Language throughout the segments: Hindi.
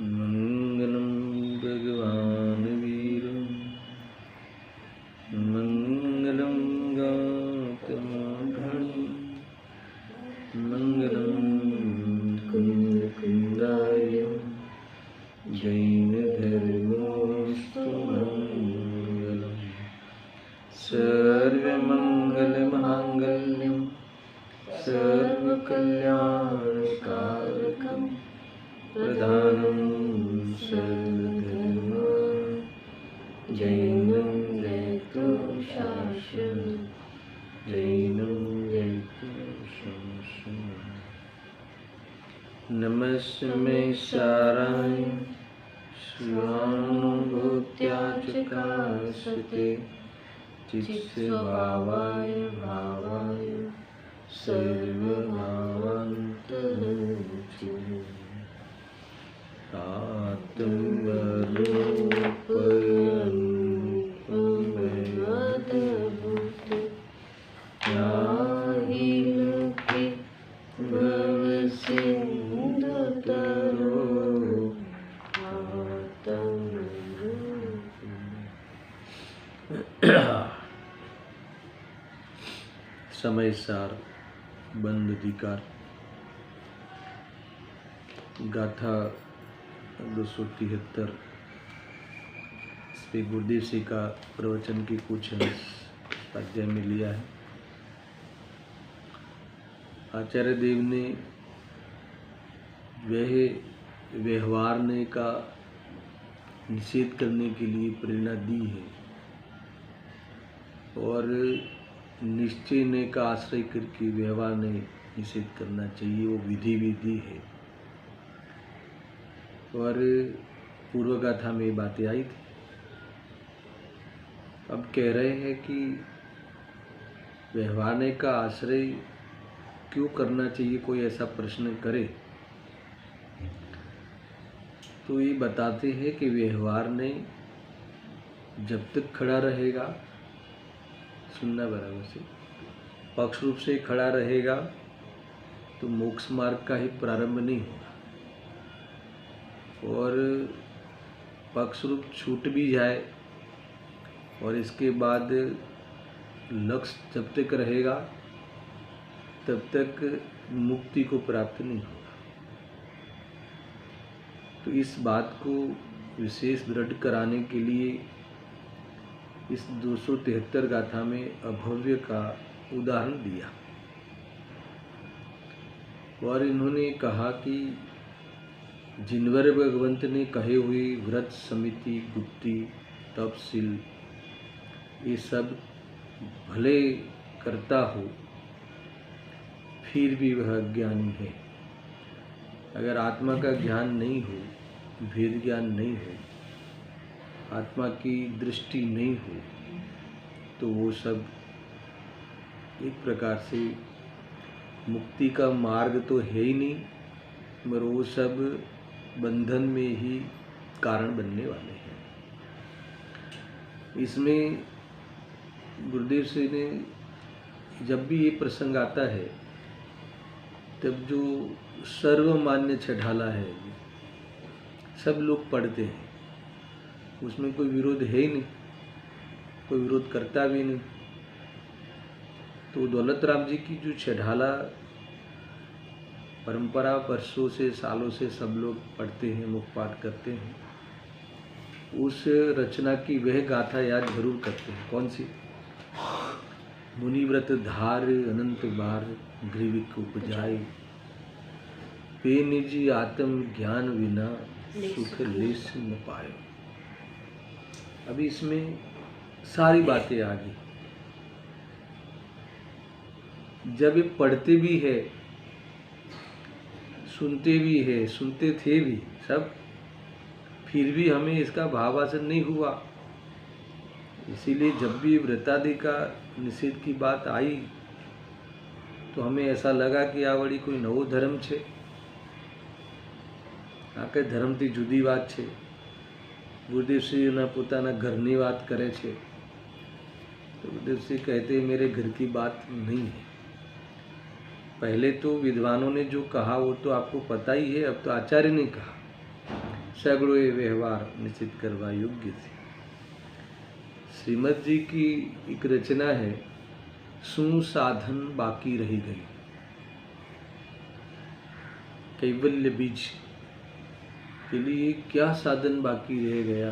मंगलम भगवान वीर मंगलम गौतमघ्नि मंगलम कुंदाय जैन धर्मोस्तु मंगलम सर्वमंगलमांगल्यं सर्वकल्याणकारकं प्रधानं सर्वधर्म जैनं जयतु शासनं जैनं जयतु शासनं। नमस्मे साराय स्वानुभूत्या चकाशते चित्स्वभावाय भावाय सर्वभावान्तर्मुचिः आत्मरूपमद्भुत याहि लोके भवसिन्धुतरो समय सार बंद अधिकार गाथा 273 इस पे गुरुदेव जी का प्रवचन की कुछ अध्याय में लिया है। आचार्य देव ने वह व्यवहारने का निषेध करने के लिए प्रेरणा दी है और निश्चय का आश्रय करके व्यवहार ने निषेध करना चाहिए, वो विधि विधि है। और पूर्व गाथा में बातें आई थी। अब कह रहे हैं कि व्यवहारने का आश्रय क्यों करना चाहिए, कोई ऐसा प्रश्न करे तो ये बताते हैं कि व्यवहार ने जब तक खड़ा रहेगा, सुनना बराबर से, पक्ष रूप से खड़ा रहेगा तो मोक्ष मार्ग का ही प्रारंभ नहीं होगा। और पक्ष रूप छूट भी जाए और इसके बाद लक्ष्य जब तक रहेगा तब तक मुक्ति को प्राप्त नहीं होगा। तो इस बात को विशेष दृढ़ कराने के लिए इस 273 गाथा में अभव्य का उदाहरण दिया और इन्होंने कहा कि जिनवर भगवंत ने कहे हुए व्रत, समिति, गुप्ति, तपशील ये सब भले करता हो फिर भी वह अज्ञानी है। अगर आत्मा का ज्ञान नहीं हो, भेद ज्ञान नहीं हो, आत्मा की दृष्टि नहीं हो तो वो सब एक प्रकार से मुक्ति का मार्ग तो है ही नहीं, मगर वो सब बंधन में ही कारण बनने वाले हैं। इसमें गुरुदेव जी ने जब भी ये प्रसंग आता है तब जो सर्वमान्य छठाला है सब लोग पढ़ते हैं, उसमें कोई विरोध है ही नहीं, कोई विरोध करता भी नहीं। तो दौलत राम जी की जो छठाला परंपरा वर्षों से, सालों से सब लोग पढ़ते हैं, मुखपाठ करते हैं, उस रचना की वह गाथा याद जरूर करते हैं। कौन सी? मुनिव्रत धार अनंत बार ग्रीविक उपजाए, पे निजी आत्म ज्ञान विना सुख लेस न पाए। अभी इसमें सारी बातें आ गई। जब ये पढ़ते भी है, सुनते भी है, सुनते थे भी सब, फिर भी हमें इसका भावासन नहीं हुआ। इसीलिए जब भी व्रतादि का निषेध की बात आई तो हमें ऐसा लगा कि आ वળી कोई नवो धर्म छे, आ कई धर्मथी जुदी વાત છે। गुरुदेवश्री પોતાના ઘરની વાત કરે છે तो गुरुदेवश्री कहते हैं मेरे घर की बात नहीं है। पहले तो विद्वानों ने जो कहा वो तो आपको पता ही है, अब तो आचार्य ने कहा सगड़ो ये व्यवहार निश्चित करवा योग्य थे। श्रीमद जी की एक रचना है, सुसाधन बाकी रही गई, कैवल्य बीज के लिए क्या साधन बाकी रह गया।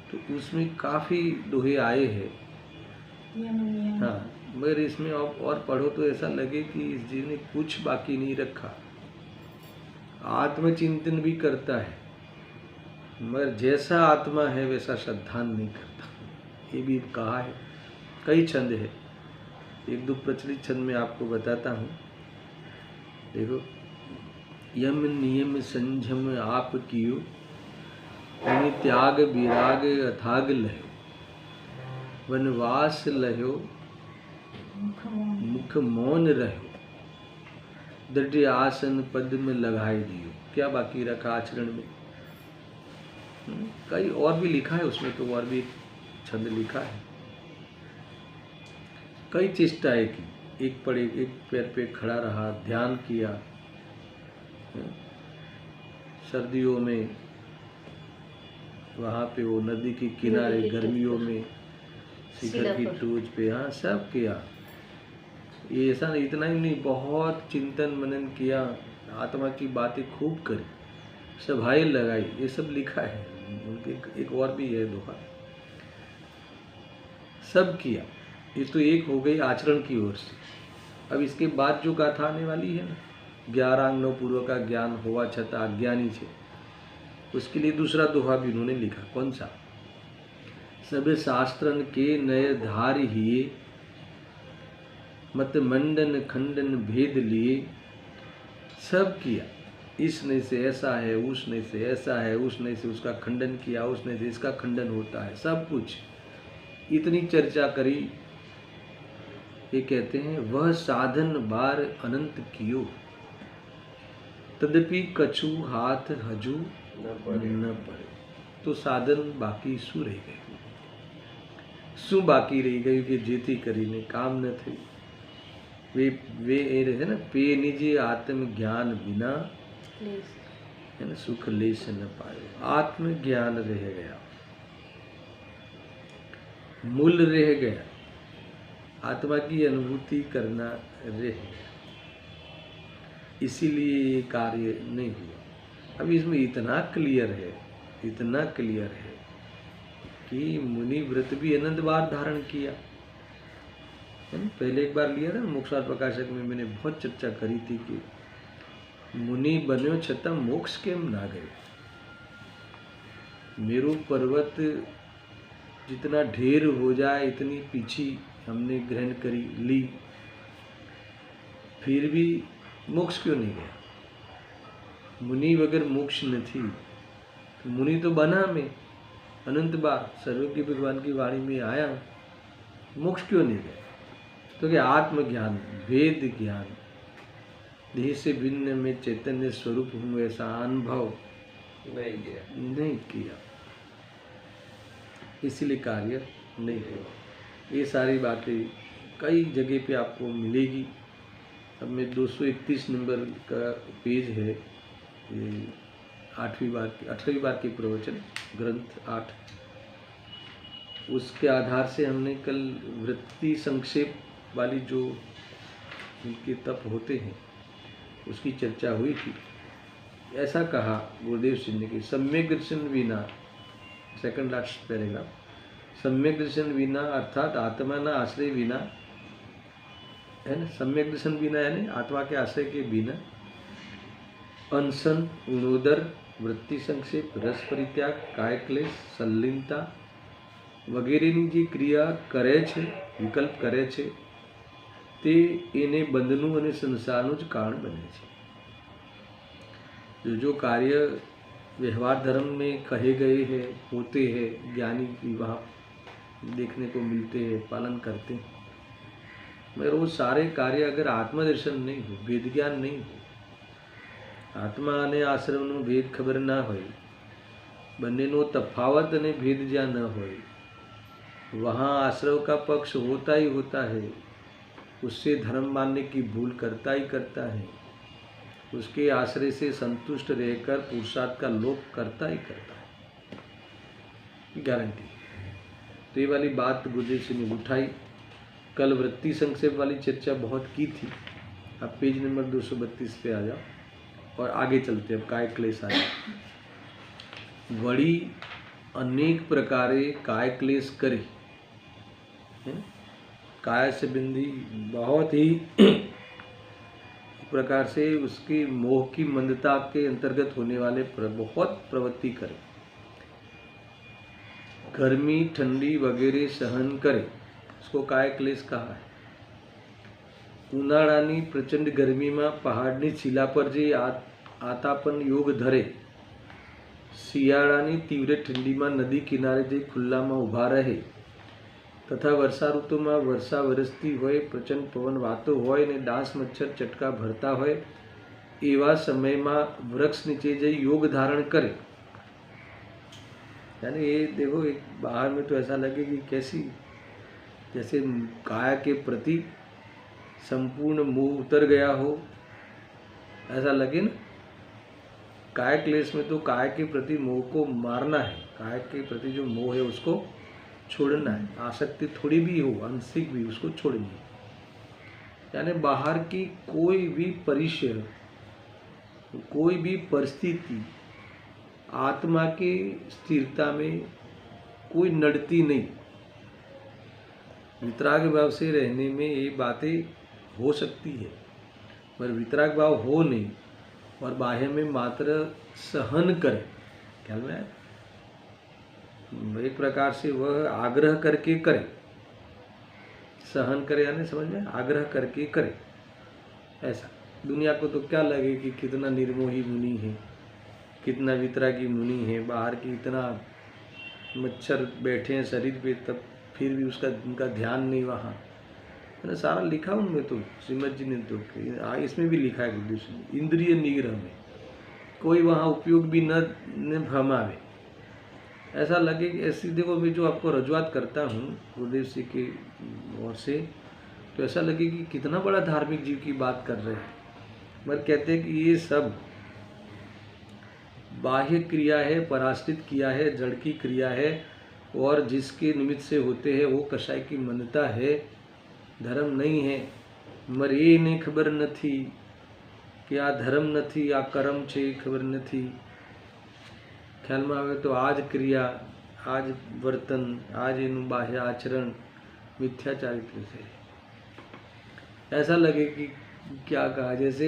तो उसमें काफ़ी दोहे आए हैं। हाँ, मगर इसमें और पढ़ो तो ऐसा लगे कि इस जी ने कुछ बाकी नहीं रखा। आत्मचिंतन भी करता है मगर जैसा आत्मा है वैसा श्रद्धान नहीं करता, ये भी कहा है। कई छंद है, एक दो प्रचलित छंद में आपको बताता हूँ। देखो, यम नियम संयम आप कियो, त्याग विराग अथाग लहो, वनवास लहो मुख मौन रहो, दृढ़ आसन पद में लगाए दियो। क्या बाकी रखा आचरण में? कई और भी लिखा है उसमें, तो और भी छंद लिखा है। कई चेष्टाएं की, एक पैर पे खड़ा रहा, ध्यान किया। सर्दियों में वहाँ पे वो नदी के किनारे, गर्मियों में शिखर की टोच पे, हाँ सब किया। ये ऐसा इतना ही नहीं, बहुत चिंतन मनन किया, आत्मा की बातें खूब करी, सभाएं लगाई, ये सब लिखा है। उनके एक और भी है दोहा, सब किया। ये तो एक हो गई आचरण की ओर से। अब इसके बाद जो गाथा आने वाली है ना, 11 अंगों पूर्व का ज्ञान होवा छता अज्ञानी छे, उसके लिए दूसरा दोहा भी उन्होंने लिखा। कौन सा? सब शास्त्रन के नय धार हिए, मत मंडन खंडन भेद लिए। सब किया, इस नहीं से ऐसा है, उस नहीं से ऐसा है, उस नहीं से उसका खंडन किया, उस नहीं से इसका खंडन होता है, सब कुछ इतनी चर्चा करी। ये कहते हैं वह साधन बार अनंत कियो, तदपि कछु हाथ हजू न पड़े। तो साधन बाकी शू रही गई, शू बाकी रही गई कि जेती करीने काम न थी। वे ए रहे ना, पे निजे आत्म ज्ञान बिना है ना सुख लेस न पाए। आत्म ज्ञान रह गया, मूल रह गया, आत्मा की अनुभूति करना रह गया, इसीलिए ये कार्य नहीं हुआ। अब इसमें इतना क्लियर है, इतना क्लियर है कि मुनि व्रत भी अनंत बार धारण किया है ना। पहले एक बार लिया था मोक्षार प्रकाशक में, मैंने बहुत चर्चा करी थी कि मुनि बन्यो छता मोक्ष केम ना गए। मेरू पर्वत जितना ढेर हो जाए इतनी पीछी हमने ग्रहण करी ली, फिर भी मोक्ष क्यों नहीं गया? मुनि वगैर मोक्ष न थी, तो मुनि तो बना में अनंत बार सर्वज्ञ भगवान की वाणी में आया, मोक्ष क्यों नहीं गया? तो क्या आत्मज्ञान, वेद ज्ञान, देह से भिन्न में चैतन्य स्वरूप हूँ ऐसा अनुभव नहीं किया, इसलिए कार्य नहीं हुआ। ये सारी बातें कई जगह पे आपको मिलेगी। अब मैं 231 नंबर का पेज है, ये 8वीं बार की प्रवचन ग्रंथ 8, उसके आधार से हमने कल वृत्ति संक्षेप वाली जो उनके तप होते हैं उसकी चर्चा हुई थी। ऐसा कहा गुरुदेव सिंह ने कि सम्यक दर्शन विना, सेकंड लास्ट पैराग्राफ, सम्यक दर्शन विना अर्थात आत्मा ना आश्रय विना है ना, सम्यक दर्शन बिना यानी आत्मा के आश्रय के बिना, अनशन, उणोदर, वृत्ति संक्षेप, रस परित्याग, काय क्लेश, संलीनता वगैरेની જે ક્રિયા કરે છે, વિકલ્પ કરે છે, તે એને બંધનું અને સંસારનું જ કારણ બને છે। जो कार्य व्यवहार धर्म में कहे गए हैं, होते हैं, ज्ञानी विवाह देखने को मिलते हैं, पालन करते हैं, मगर वो सारे कार्य अगर आत्मदर्शन नहीं हो, वेद ज्ञान नहीं हो, आत्मा અને આશ્રમનો ભેદ ખબર ના હોય, બંનેનો તફાવત અને ભેદ જ્યાં ન હોય, वहाँ आश्रव का पक्ष होता ही होता है, उससे धर्म मानने की भूल करता ही करता है, उसके आश्रय से संतुष्ट रहकर पुरुषार्थ का लोप करता ही करता है, गारंटी। तो ये वाली बात गुरुदेव जी ने उठाई। कल वृत्ति संक्षेप वाली चर्चा बहुत की थी। अब पेज नंबर 232 पे आ जाओ और आगे चलते। अब काय क्लेश आया। वड़ी अनेक प्रकारे काय क्लेश करे, काय संबंधी बहुत ही प्रकार से उसकी मोह की मंदता के अंतर्गत होने वाले बहुत प्रवृत्ति करे, गर्मी ठंडी वगैरह सहन करे, उसको काय क्लेश कहा है। ઉનાળાની પ્રચંડ ગરમીમાં પહાડની શિલા પર જે આતાપન યોગ ધરે, શિયાળાની તીવ્ર ઠંડીમાં નદી કિનારે જે ખુલ્લામાં ઊભા રહે, તથા વર્ષા ઋતુમાં વર્ષા વરસતી હોય, પ્રચંડ પવન વાતો હોય ને ડાંસ મચ્છર ચટકા ભરતા હોય, એવા સમયમાં વૃક્ષ નીચે જઈ योग धारण करे। यानी ये देखो, एक बाहर में तो ऐसा लगे कि कैसी जैसे काया के प्रति संपूर्ण मोह उतर गया हो, ऐसा लगे ना। काय क्लेश में तो काय के प्रति मोह को मारना है, काय के प्रति जो मोह है उसको छोड़ना है, आसक्ति थोड़ी भी हो, आंशिक भी, उसको छोड़नी है। यानी बाहर की कोई भी परिचय, कोई भी परिस्थिति आत्मा की स्थिरता में कोई नड़ती नहीं। वितराग भाव से रहने में ये बातें हो सकती है, पर वितराग भाव हो नहीं और बाह्य में मात्र सहन करे, ख्याल में आया? एक प्रकार से वह आग्रह करके करे, सहन करे यानी समझ में, आग्रह करके करे ऐसा। दुनिया को तो क्या लगे कि कितना निर्मोही मुनि है, कितना वितरागी मुनि है, बाहर की इतना मच्छर बैठे हैं शरीर पे, तब फिर भी उसका उनका ध्यान नहीं वहाँ, है ना। सारा लिखा उनमें तो, श्रीमद जी ने तो, इसमें भी लिखा है गुरुदेव जी, इंद्रिय निग्रह में कोई वहाँ उपयोग भी न भमावे। ऐसा लगे कि ऐसी, देखो मैं जो आपको रजुआत करता हूँ गुरुदेव जी की ओर से, तो ऐसा लगे कि कितना बड़ा धार्मिक जीव की बात कर रहे हैं, मगर कहते हैं कि ये सब बाह्य क्रिया है, पराश्रित किया है, जड़ की क्रिया है, और जिसके निमित्त से होते हैं वो कसाई की मान्यता है, धर्म नहीं है। मगर ये नहीं खबर नहीं कि आ धर्म नहीं, आ कर्म छे, खबर नहीं। ख्याल में आवे तो आज क्रिया, आज वर्तन, आज एनु बाह्य आचरण मिथ्या चारित्र से। ऐसा लगे कि क्या कहा, जैसे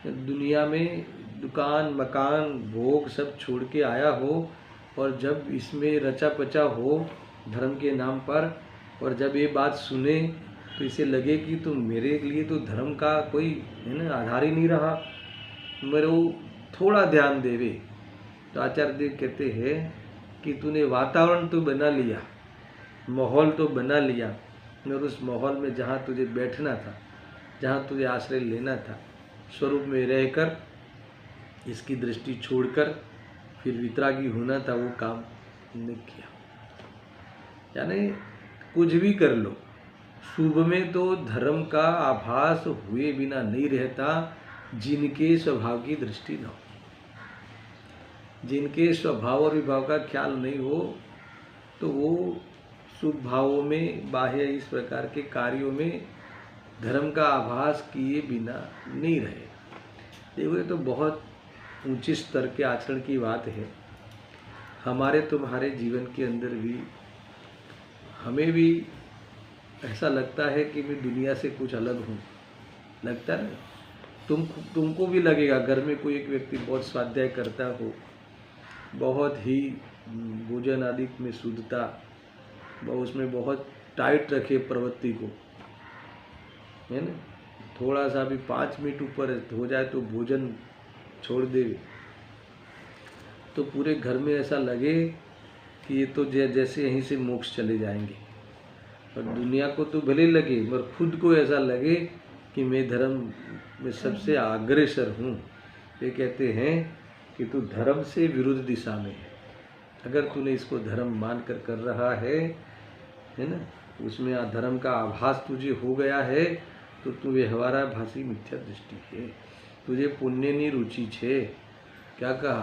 दुनिया में दुकान मकान भोग सब छोड़ के आया हो, और जब इसमें रचा पचा हो धर्म के नाम पर, और जब ये बात सुने तो इसे लगे कि तो मेरे लिए तो धर्म का कोई है ना आधार ही नहीं रहा, मेरे वो थोड़ा ध्यान देवे। तो आचार्य देव कहते हैं कि तूने वातावरण तो बना लिया, माहौल तो बना लिया, मगर उस माहौल में जहाँ तुझे बैठना था, जहाँ तुझे आश्रय लेना था, स्वरूप में रहकर इसकी दृष्टि छोड़कर फिर वितरागी होना था, वो काम नहीं किया। यानी कुछ भी कर लो, शुभ में तो धर्म का आभास हुए बिना नहीं रहता, जिनके स्वभाव की दृष्टि न हो, जिनके स्वभाव और विभाव का ख्याल नहीं हो, तो वो शुभ भावों में, बाह्य इस प्रकार के कार्यों में धर्म का आभास किए बिना नहीं रहे। देखो, ये तो बहुत ऊंचे स्तर के आचरण की बात है। हमारे तुम्हारे जीवन के अंदर भी, हमें भी ऐसा लगता है कि मैं दुनिया से कुछ अलग हूँ, लगता है ना। तुमको भी लगेगा, घर में कोई एक व्यक्ति बहुत स्वाध्याय करता हो, बहुत ही भोजन आदि में शुद्धता, उसमें बहुत टाइट रखे प्रवृत्ति को, है ना। थोड़ा सा भी 5 मिनट ऊपर हो जाए तो भोजन छोड़ दे, तो पूरे घर में ऐसा लगे कि ये तो जैसे यहीं से मोक्ष चले जाएंगे, और दुनिया को तो भले लगे मगर खुद को ऐसा लगे कि मैं धर्म में सबसे अग्रसर हूँ। ये कहते हैं कि तू धर्म से विरुद्ध दिशा में है। अगर तूने इसको धर्म मान कर रहा है ना, उसमें धर्म का आभास तुझे हो गया है, तो तू व्यवहाराभासी मिथ्या दृष्टि है। तुझे पुण्यनी रुचि छे। क्या कहा?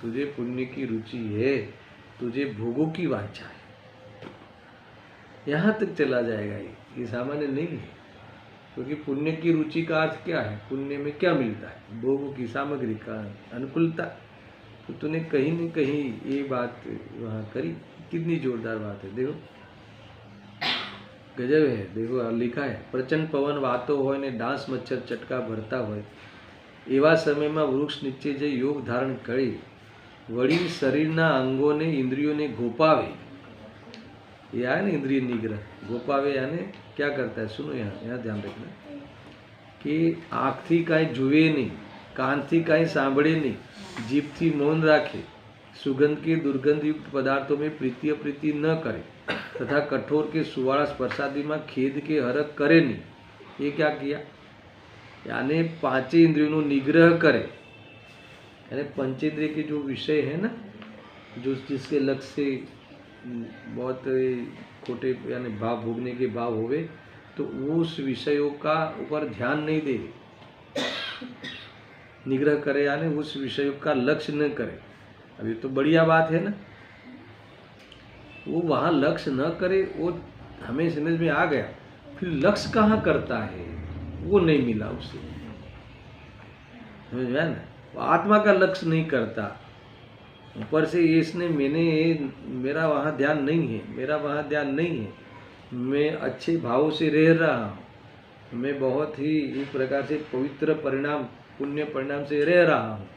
तुझे पुण्य की रुचि है, तुझे भोगों की वांछा है। यहाँ तक चला जाएगा ये सामान्य नहीं है। क्योंकि पुण्य की रुचि का अर्थ क्या है? पुण्य में क्या मिलता है? भोगों की सामग्री का अनुकूलता। तो तूने कहीं न कहीं ये बात वहाँ करी। कितनी जोरदार बात है, देखो गजब है। देखो लिखा है, प्रचंड पवन वातो होय ने डांस मच्छर चटका भरता होय, एवा समय में वृक्ष नीचे जे योग धारण करी वड़ी शरीरना अंगों ने इंद्रियों ने गोपावे। यह है ना इंद्रिय निग्रह। गोपावे यानी क्या करता है? सुनो यहाँ ध्यान रखना कि आँख थी कांई जुए नहीं, कान थी कांई सांभळे नहीं, जीभ थी मौन राखे, सुगंध के दुर्गंध युक्त पदार्थों में प्रीति अप्रीति न करे, तथा कठोर के सुवाड़ा स्पर्शादि में खेद के हरक करे नहीं। ये क्या किया? यानी पांचे इंद्रियों निग्रह करे। यानी पंचेंद्रिय के जो विषय है ना, जो जिसके लक्ष्य से बहुत खोटे यानी भाव भोगने के भाव होवे, तो उस विषयों का ऊपर ध्यान नहीं दे, निग्रह करे, यानी उस विषयों का लक्ष्य न करे। अभी तो बढ़िया बात है ना, वो वहाँ लक्ष्य न करे, वो हमें समझ में आ गया। फिर लक्ष्य कहाँ करता है वो नहीं मिला उसे, समझ में आया ना। वो आत्मा का लक्ष्य नहीं करता। ऊपर से इसने मेरा वहाँ ध्यान नहीं है, मेरा वहाँ ध्यान नहीं है, मैं अच्छे भाव से रह रहा हूँ, मैं बहुत ही एक प्रकार से पवित्र परिणाम पुण्य परिणाम से रह रहा हूँ,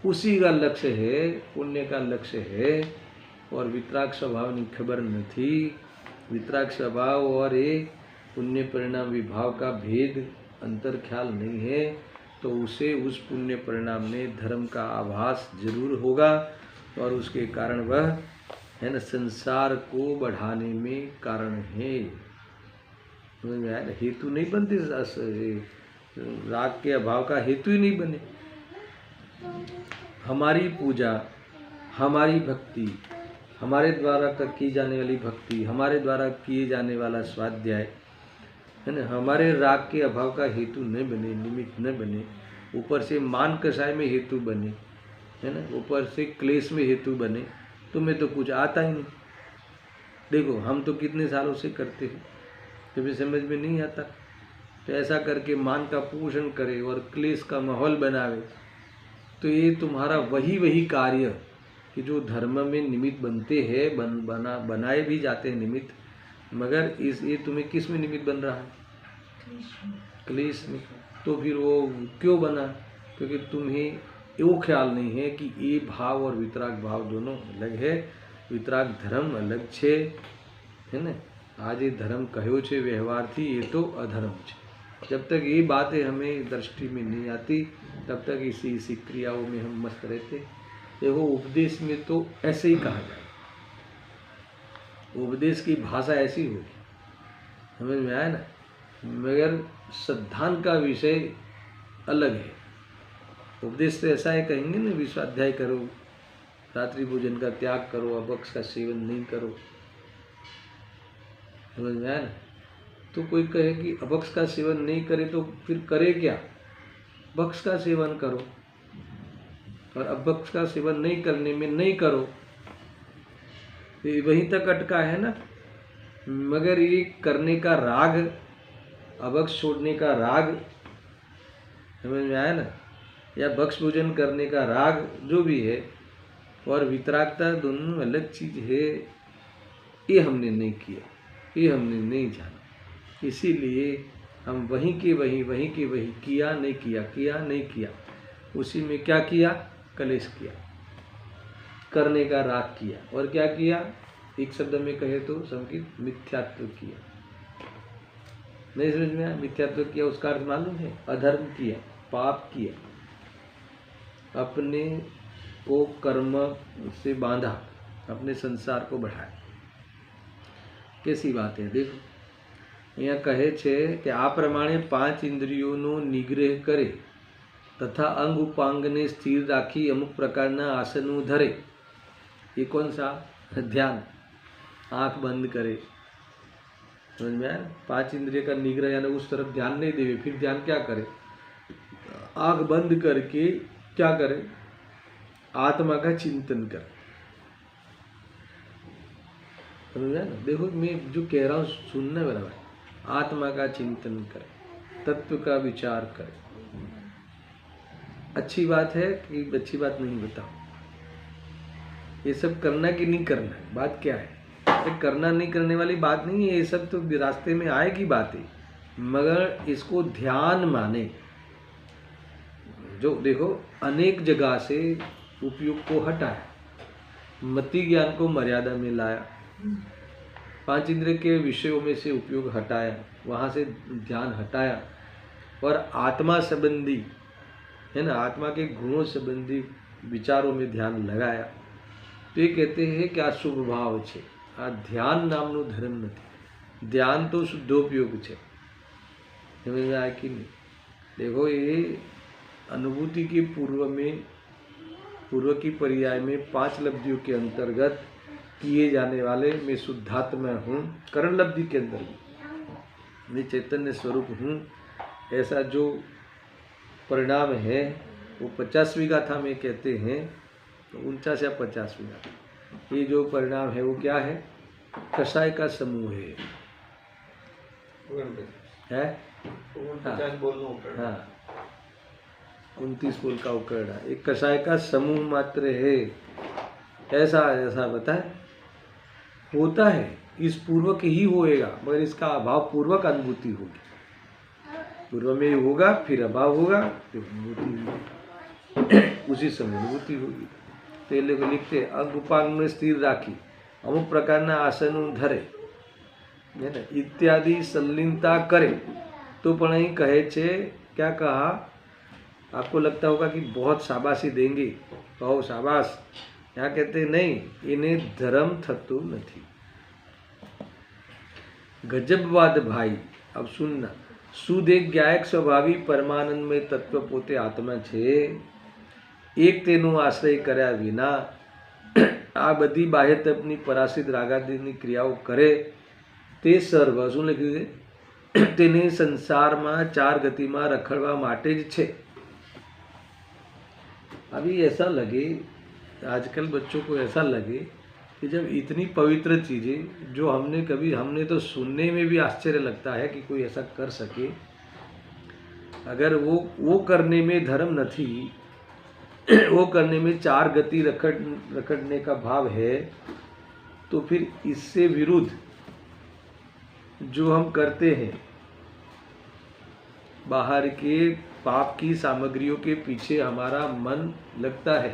उसी का लक्ष्य है, पुण्य का लक्ष्य है। और वितराग स्वभाव की खबर न थी। वितराग स्वभाव और ये पुण्य परिणाम विभाव का भेद अंतर ख्याल नहीं है, तो उसे उस पुण्य परिणाम में धर्म का आभास जरूर होगा, और उसके कारण वह है ना संसार को बढ़ाने में कारण है। हेतु नहीं बनते, राग के अभाव का हेतु ही नहीं बने। हमारी पूजा, हमारी भक्ति, हमारे द्वारा की जाने वाली भक्ति, हमारे द्वारा किए जाने वाला स्वाध्याय है ना, हमारे राग के अभाव का हेतु न बने, निमित्त न बने, ऊपर से मान कसाय में हेतु बने, है ना, ऊपर से क्लेश में हेतु बने, तुम्हें तो कुछ आता ही नहीं। देखो हम तो कितने सालों से करते हैं, तुम्हें समझ में नहीं आता। तो ऐसा करके मान का पोषण करे और क्लेश का माहौल बनावे, तो ये तुम्हारा वही कार्य कि जो धर्म में निमित्त बनते हैं, बनाए भी जाते हैं निमित्त, मगर ये तुम्हें किस में निमित्त बन रहा है? क्लेश में। तो फिर वो क्यों बना? क्योंकि तुम्हें वो ख्याल नहीं है कि ये भाव और वितराग भाव दोनों अलग है। वितराग धर्म अलग छे, है ना। आज ये धर्म कहो छे व्यवहार थी, ये तो अधर्म छे। जब तक ये बातें हमें दृष्टि में नहीं आती, तब तक इसी क्रियाओं में हम मस्त रहते। देखो उपदेश में तो ऐसे ही कहा जाए, उपदेश की भाषा ऐसी होगी, समझ में आया ना, मगर सिद्धांत का विषय अलग है। उपदेश तो ऐसा है, कहेंगे ना विश्वाध्याय करो, रात्रि भोजन का त्याग करो, अभक्ष का सेवन नहीं करो, समझ में आया ना। तो कोई कहे कि अभक्ष का सेवन नहीं करे तो फिर करे क्या? भक्ष का सेवन करो, और अभक्ष का सेवन नहीं करने में नहीं करो, वहीं तक अटका है ना। मगर ये करने का राग, अभक्ष छोड़ने का राग, समझ में आया ना, या भक्ष भोजन करने का राग जो भी है, और वितरागता दोनों अलग चीज है। ये हमने नहीं किया, ये हमने नहीं जाना, इसीलिए हम वहीं के वहीं किया नहीं किया। उसी में क्या किया? कलेश किया, करने का राग किया, और क्या किया? एक शब्द में कहे तो संकीर्त मिथ्यात्व किया। नहीं समझ में आया? मिथ्यात्व किया उसका अर्थ मालूम है? अधर्म किया, पाप किया, अपने को कर्म से बांधा, अपने संसार को बढ़ाया। कैसी बात है देखो, અહીંયા કહે છે કે આ પ્રમાણે 5 ઇન્દ્રિયોનો નિગ્રહ કરે તથા અંગ ઉપાંગને સ્થિર રાખી અમુક પ્રકારના આસનો ધરે। ये कौन सा ध्यान? आँख बंद करे, समझ में आया? 5 इंद्रिय का निग्रह यानी उस तरफ ध्यान नहीं देवे, फिर ध्यान क्या करे? आँख बंद करके क्या करे? आत्मा का चिंतन करे। समझ में आया ना? देखो मैं जो कह रहा हूँ सुनने वाला भाई, आत्मा का चिंतन करे, तत्व का विचार करे। अच्छी बात है कि अच्छी बात नहीं बताओ, ये सब करना कि नहीं करना है, बात क्या है? ये करना नहीं करने वाली बात नहीं है, ये सब तो रास्ते में आएगी बातें, मगर इसको ध्यान माने। जो देखो अनेक जगह से उपयोग को हटाया, मति ज्ञान को मर्यादा में लाया, 5 इंद्रिय के विषयों में से उपयोग हटाया, वहाँ से ध्यान हटाया और आत्मा संबंधी है ना, आत्मा के गुणों संबंधी विचारों में ध्यान लगाया। तो ये कहते हैं कि आ शुभ भाव છે, આ ધ્યાન નામનું ધર્મ નથી, ધ્યાન તો શુદ્ધોપયોગ છે। समझ में आया कि नहीं? देखो ये अनुभूति के पूर्व की पर्याय में 5 लब्धियों के अंतर्गत किए जाने वाले मैं शुद्धात्मा हूँ, करण लब्धि के अंदर मैं चैतन्य स्वरूप हूँ, ऐसा जो परिणाम है वो 50वीं गाथा में कहते हैं, तो 49 या 50वीं गाथा, ये जो परिणाम है वो क्या है? कषाय का समूह है। हाँ, 29 बोल का उकरड़ा, एक कषाय का समूह मात्र है, ऐसा ऐसा बताए। होता है इस पूर्वक ही होएगा, मगर इसका अभाव पूर्वक अनुभूति होगी। पूर्व में होगा, फिर अभाव होगा, फिर अनुभूति होगी, उसी समय अनुभूति होगी। तो ये लोग लिखते अंग उपांग में स्थिर राखी, अमुक प्रकारना आसनो धरे है ना, इत्यादि संलीनता करे। तो पण અહીં કહે છે, क्या कहा? आपको लगता होगा कि बहुत शाबाशी देंगे, कहो शाबाश। यहाँ कहते नहीं, इन्हें धर्म थतो नहीं। गजबवाद भाई, अब सुनना। सुदेह ज्ञायक स्वभावी परमानंदमय तत्व पोते आत्मा छे, एक तेनो आश्रय कर्या विना आ बधी बाह्य तपनी पराश्रित रागादीनी क्रियाओं करे ते सर्व શું લખ્યું છે? તેને સંસારમાં 4 ગતિમાં રખડવા માટે જ છે। अभी ऐसा लगे, आजकल बच्चों को ऐसा लगे कि जब इतनी पवित्र चीज़ें जो हमने तो सुनने में भी आश्चर्य लगता है कि कोई ऐसा कर सके, अगर वो करने में धर्म नहीं, वो करने में 4 गति रखड़ने का भाव है, तो फिर इससे विरुद्ध जो हम करते हैं, बाहर के पाप की सामग्रियों के पीछे हमारा मन लगता है,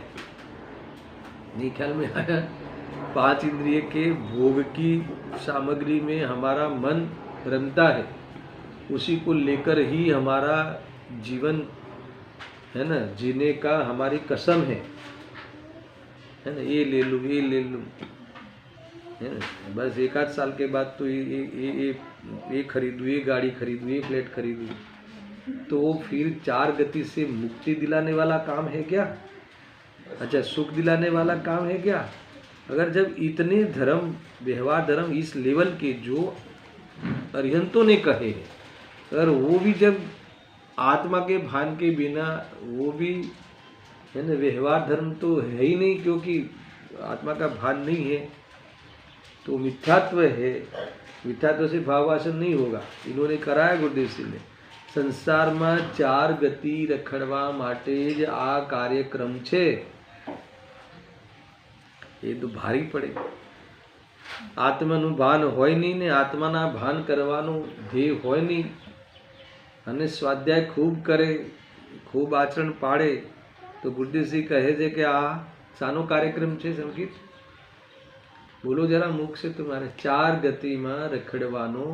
नहीं ख्याल में आया? 5 इंद्रिय के भोग की सामग्री में हमारा मन रमता है, उसी को लेकर ही हमारा जीवन है ना, जीने का हमारी कसम है ना, ये ले लूँ, ये ले लूँ, है ना, बस 1 आध साल के बाद तो ये खरीदूँ, ये गाड़ी खरीदूँ, ये फ्लैट खरीदूँ, तो वो फिर 4 गति से मुक्ति दिलाने वाला काम है क्या? अच्छा, सुख दिलाने वाला काम है क्या? अगर जब इतने धर्म, व्यवहार धर्म इस लेवल के जो अरिहंतों ने कहे हैं, अगर वो भी जब आत्मा के भान के बिना, वो भी है ना, व्यवहार धर्म तो है ही नहीं, क्योंकि आत्मा का भान नहीं है, तो मिथ्यात्व है। मिथ्यात्व से भाववासन नहीं होगा। इन्होंने कराया गुरुदेव सिंह ने, संसार में 4 गति रखड़वा माटे ज आ कार्यक्रम छे। ये तो भारी पड़े। आत्मानु भान होय नहीं ने आत्माना भान करवानो ध्येय होय नहीं, अने स्वाध्याय खूब करे, खूब आचरण पाड़े, तो गुरुदेव सिंह कहे छे कि आ सानो कार्यक्रम छे संगीत? बोलो जरा मुख से तुम्हारे। 4 गति में रखड़वानो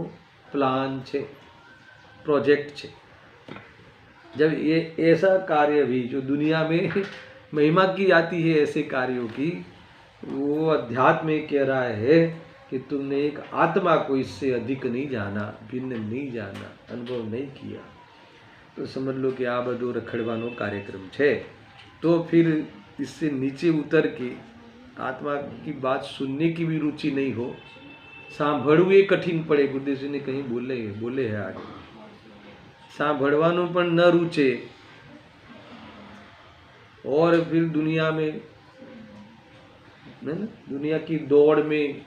प्लान छे, प्रोजेक्ट छे। जब ये ऐसा कार्य भी जो दुनिया में महिमा की जाती है ऐसे कार्यों की। वो अध्यात्म में कह रहा है कि तुमने एक आत्मा को इससे अधिक नहीं जाना, भिन्न नहीं जाना, अनुभव नहीं किया, तो समझ लो कि आ बधो रखड़वानो कार्यक्रम छे। तो फिर इससे नीचे उतर के आत्मा की बात सुनने की भी रुचि नहीं हो, सांभळवे कठिन पड़े, गुरुदेव जी ने कहीं बोले है आगे, सांभळवानो पण न रुचे और फिर दुनिया में दुनिया की दौड़ में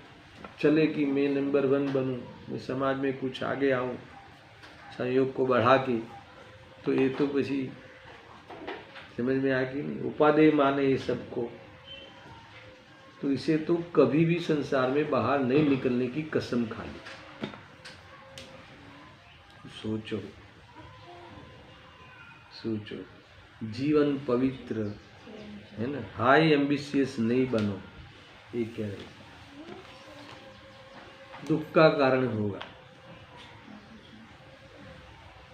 चले कि मैं नंबर 1 बनूं, मैं समाज में कुछ आगे आऊं, सहयोग को बढ़ा के, तो ये तो किसी समझ में आएगी नहीं। उपादेय माने ये सबको, तो इसे तो कभी भी संसार में बाहर नहीं निकलने की कसम खा ली। सोचो सोचो, जीवन पवित्र है ना, हाई एम्बिशियस नहीं बनो, ये कह रहे, दुख का कारण होगा।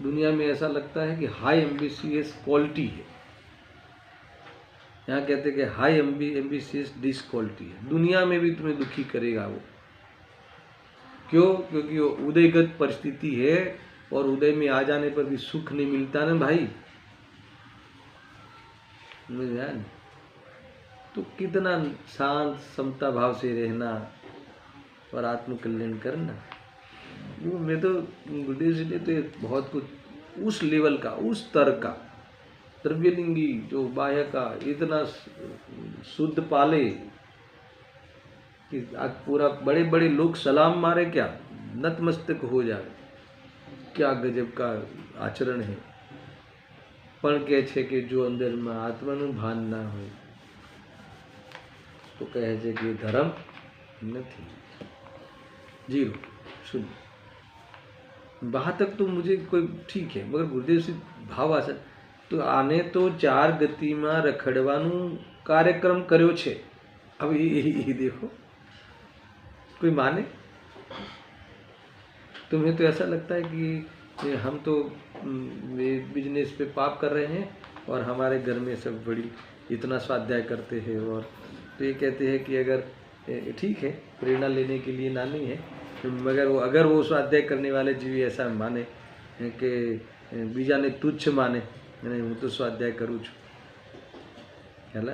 दुनिया में ऐसा लगता है कि हाई एम्बिशियस क्वालिटी है, यहाँ कहते हैं कि हाई एम्बिशियस डिस क्वालिटी है। दुनिया में भी तुम्हें दुखी करेगा वो, क्यों? क्योंकि वो उदयगत परिस्थिति है और उदय में आ जाने पर भी सुख नहीं मिलता ना भाई, तो कितना शांत समता भाव से रहना और आत्मकल्याण करना। वो मैं तो गुरुदेव जी ने तो बहुत कुछ उस लेवल का, उस स्तर का, द्रव्यलिंगी जो बाह्य का इतना शुद्ध पाले कि आज पूरा बड़े बड़े लोग सलाम मारे, क्या नतमस्तक हो जाए, क्या गजब का आचरण है। पण कहे छे कि जो अंदर में आत्माનું ભાન ना हो तो कहे छे कि धर्म नहीं, जीरो शून्य। वहाँ तक तो मुझे कोई ठीक है, मगर गुरुदेव से भाव आशा तो आने तो 4 गति में रखड़वानु कार्यक्रम कर्यो छे। अब ये देखो, कोई माने? तुम्हें तो ऐसा लगता है कि हम तो बिजनेस पे पाप कर रहे हैं और हमारे घर में सब बड़ी इतना स्वाध्याय करते हैं, और तो ये कहते हैं कि अगर ठीक है प्रेरणा लेने के लिए ना नहीं है, मगर वो अगर वो स्वाध्याय करने वाले जीव ऐसा माने कि बीजा ने तुच्छ माने, नहीं हूँ तो स्वाध्याय करूँ छू, ख्याल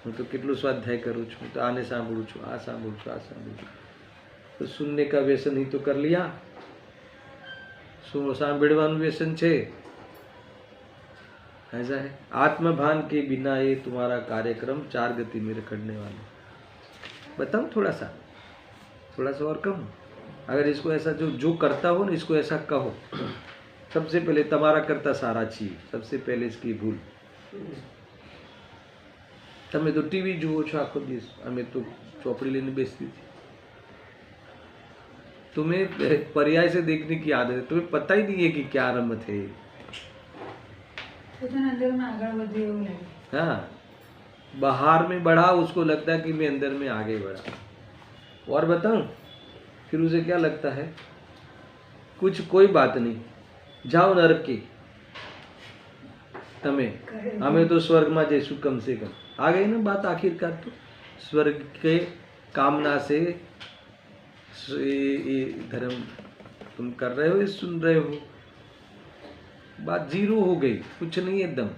हूँ तो કેટલું स्वाध्याय करूँ छू, तो आने सांभळूं छू, आ सांभळूं छू, आ सांभळूं छू, तो सुनने का व्यसन ही तो कर लिया, सांभळવાનું व्यसन छे। ऐसा है, आत्मभान के बिना ये तुम्हारा कार्यक्रम 4 गति में रखड़ने वाला। बताऊं थोड़ा सा और कहूँ? अगर इसको ऐसा जो करता हो ना, इसको ऐसा कहो, सबसे पहले तुम्हारा करता सारा चीज, सबसे पहले इसकी भूल। તમે તો ટીવી જુઓ છો આખો દિવસ, અમે તો ચોપડી લઈને બેસતી थी। तुम्हें पर्याय से देखने की आदत है, तुम्हें पता ही नहीं है कि क्या रमत है। हाँ, बाहर में बढ़ा उसको लगता है कि मैं अंदर में आगे बढ़ा। और बताऊं, फिर उसे क्या लगता है, कुछ कोई बात नहीं, जाओ नरक की, तमें हमें तो स्वर्ग में जैसु कम से कम। आ गई ना बात आखिरकार, तो स्वर्ग के कामना से ये धर्म तुम कर रहे हो, ये सुन रहे हो, बात जीरो हो गई, कुछ नहीं एकदम।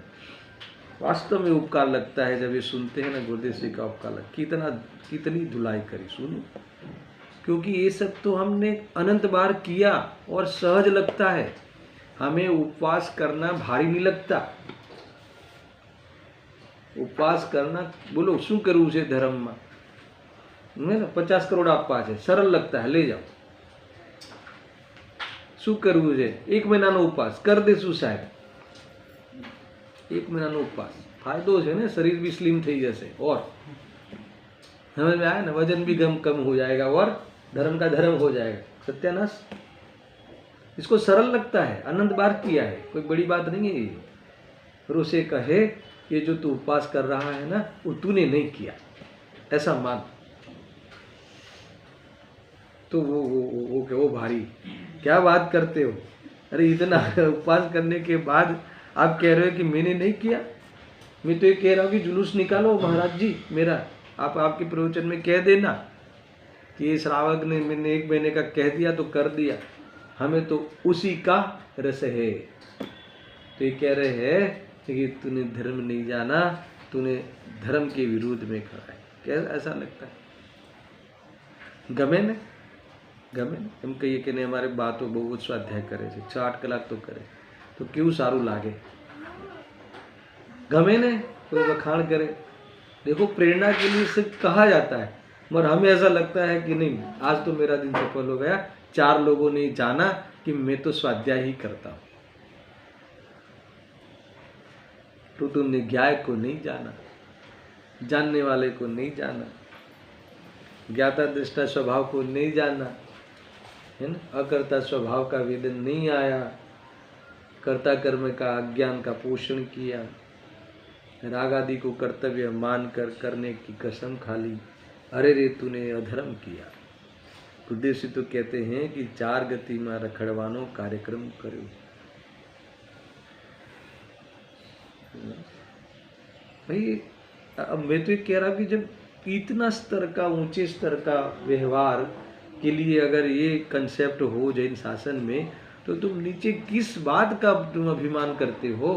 वास्तव में उपकार लगता है जब ये सुनते हैं ना, गुरुदेव जी का उपकार कितनी धुलाई करी, सुनो, क्योंकि ये सब तो हमने अनंत बार किया और सहज लगता है। हमें उपवास करना भारी नहीं लगता। उपवास करना, बोलो शू करूँ छे धर्म में, 50 करोड़ आपवा छे, सरल लगता है, ले जाओ। शू करवू छे, 1 महीनानो उपवास कर देशू साहेब, 1 महीनानो उपवास, फायदो छे ने, शरीर भी स्लिम थई जशे, और समझ में आया ना, वजन भी कम हो जाएगा और धर्म का धर्म हो जाएगा। सत्यानाश, इसको सरल लगता है, अनंत बार किया है, कोई बड़ी बात नहीं है ये। फिर उसे कहे ये जो तू उपवास कर रहा है ना, वो तूने नहीं किया, ऐसा मान। तो वो भारी, क्या बात करते हो, अरे इतना उपवास करने के बाद आप कह रहे हो कि मैंने नहीं किया, मैं तो ये कह रहा हूँ कि जुलूस निकालो महाराज जी मेरा, आप आपके प्रवचन में कह देना कि ये श्रावक ने मैंने 1 महीने का कह दिया तो कर दिया, हमें तो उसी का रस है। तो ये कह रहे हैं कि तूने धर्म नहीं जाना, तूने धर्म के विरोध में खड़ा है। कैसा ऐसा लगता है? गमे ने हम कहिए कि नहीं हमारे बातों बहुत स्वाध्याय करे छे 8 कलाक तो करे तो क्यों सारू लागे, गमे ने कोई वखाण करे। देखो प्रेरणा के लिए सिर्फ कहा जाता है, मगर हमें ऐसा लगता है कि नहीं आज तो मेरा दिन सफल हो गया, 4 लोगों ने जाना कि मैं तो स्वाध्याय ही करता हूं। तो तुमने ज्ञाय को नहीं जाना, जानने वाले को नहीं जाना, ज्ञाता दृष्टा स्वभाव को नहीं जाना, है ना, अकर्ता स्वभाव का वेदन नहीं आया, कर्ता कर्म का अज्ञान का पोषण किया, राग आदि को कर्तव्य मानकर करने की कसम खा ली, अरे रे तूने अधर्म किया। उद्देश्य तो कहते हैं कि 4 गति में रखड़वानो कार्यक्रम करो। भाई अब मैं तो ये कह रहा हूँ कि जब इतना स्तर का ऊंचे स्तर का व्यवहार के लिए अगर ये कंसेप्ट हो जैन शासन में, तो तुम नीचे किस बात का तुम अभिमान करते हो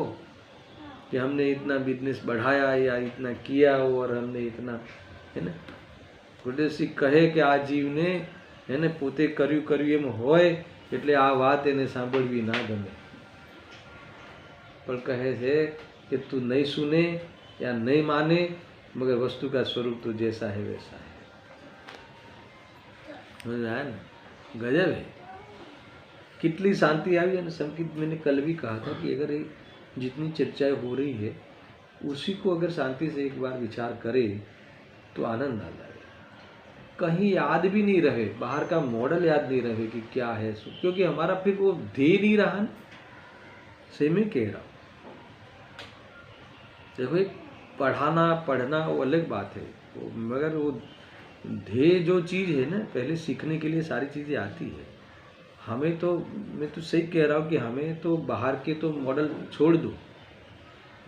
कि हमने इतना बिजनेस बढ़ाया या इतना किया और हमने इतना, है ना। गुरुदेवजी कहे कि आ जीवने है ने पोते कर्યું એમ હોય એટલે આ વાત એને સાંભળવી ના ગમે, પણ કહે છે कि तू नहीं सुने या नहीं माने, मगर वस्तु का स्वरूप तो जैसा है वैसा है। समझ आया ना, गजब है। कितनी शांति आई है ना। संकित मैंने कल भी कहा था कि अगर ये जितनी चर्चाएं हो रही है उसी को अगर शांति से एक बार विचार करे तो आनंद आ जाए। कहीं याद भी नहीं रहे, बाहर का मॉडल याद नहीं रहे कि क्या है, क्योंकि हमारा फिर वो ध्येय नहीं रहा ना। से मैं कह रहा हूँ, देखो एक पढ़ाना पढ़ना वो अलग बात है, मगर वो ध्येय जो चीज़ है ना, पहले सीखने के लिए सारी चीज़ें आती है। हमें तो, मैं तो सही कह रहा हूँ कि हमें तो बाहर के तो मॉडल छोड़ दो,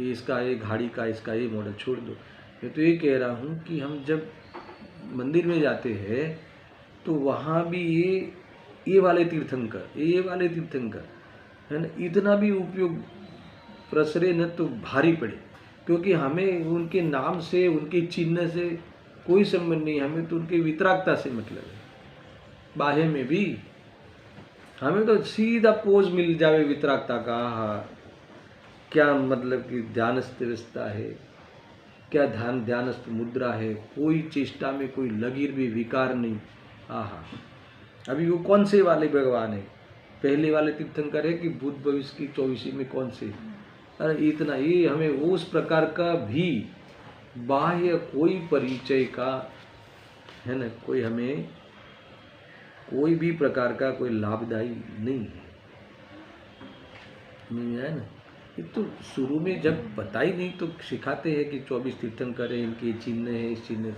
इसका ये गाड़ी का इसका ये मॉडल छोड़ दो। मैं तो ये कह रहा हूँ कि हम जब मंदिर में जाते हैं तो वहाँ भी ये वाले तीर्थंकर, ये वाले तीर्थंकर, है ना, इतना भी उपयोग प्रसरे न तो भारी पड़े, क्योंकि हमें उनके नाम से उनके चिन्ह से कोई संबंध नहीं, हमें तो उनके वितरागता से मतलब है। बाहे में भी हमें तो सीधा पोज मिल जावे वितरागता का, हाँ क्या मतलब कि ध्यानस्थ व्यवस्था है, क्या ध्यानस्थ मुद्रा है, कोई चेष्टा में कोई लकीर भी विकार नहीं। आहा, अभी वो कौन से वाले भगवान है, पहले वाले तीर्थंकर है कि भूत भविष्य की 24 में कौन से? अरे इतना ये हमें उस प्रकार का भी बाह्य कोई परिचय का, है ना, कोई हमें कोई भी प्रकार का कोई लाभदायी नहीं है ना। ये तो शुरू में जब पता ही नहीं तो सिखाते हैं कि 24 तीर्थंकर है, इनके चिन्ह है, इस चिन्ह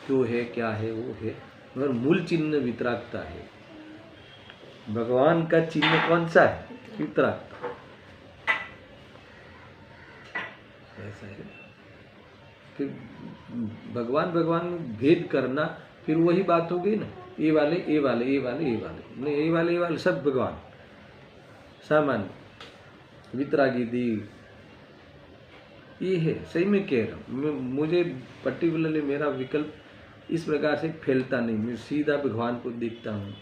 क्यों है, क्या है, वो है, मगर मूल चिन्ह वितरागता है। भगवान का चिन्ह कौन सा है? वितरागता। ऐसा है। फिर भगवान में भेद करना, फिर वही बात हो गई ना, ये वाले ये वाले ये वाले ये वाले नहीं, ये वाले सब भगवान सामान्य, वितरागी दी, ये है। सही में कह रहा हूँ, मुझे पर्टिकुलरली मेरा विकल्प इस प्रकार से फैलता नहीं, मैं सीधा भगवान को देखता हूँ।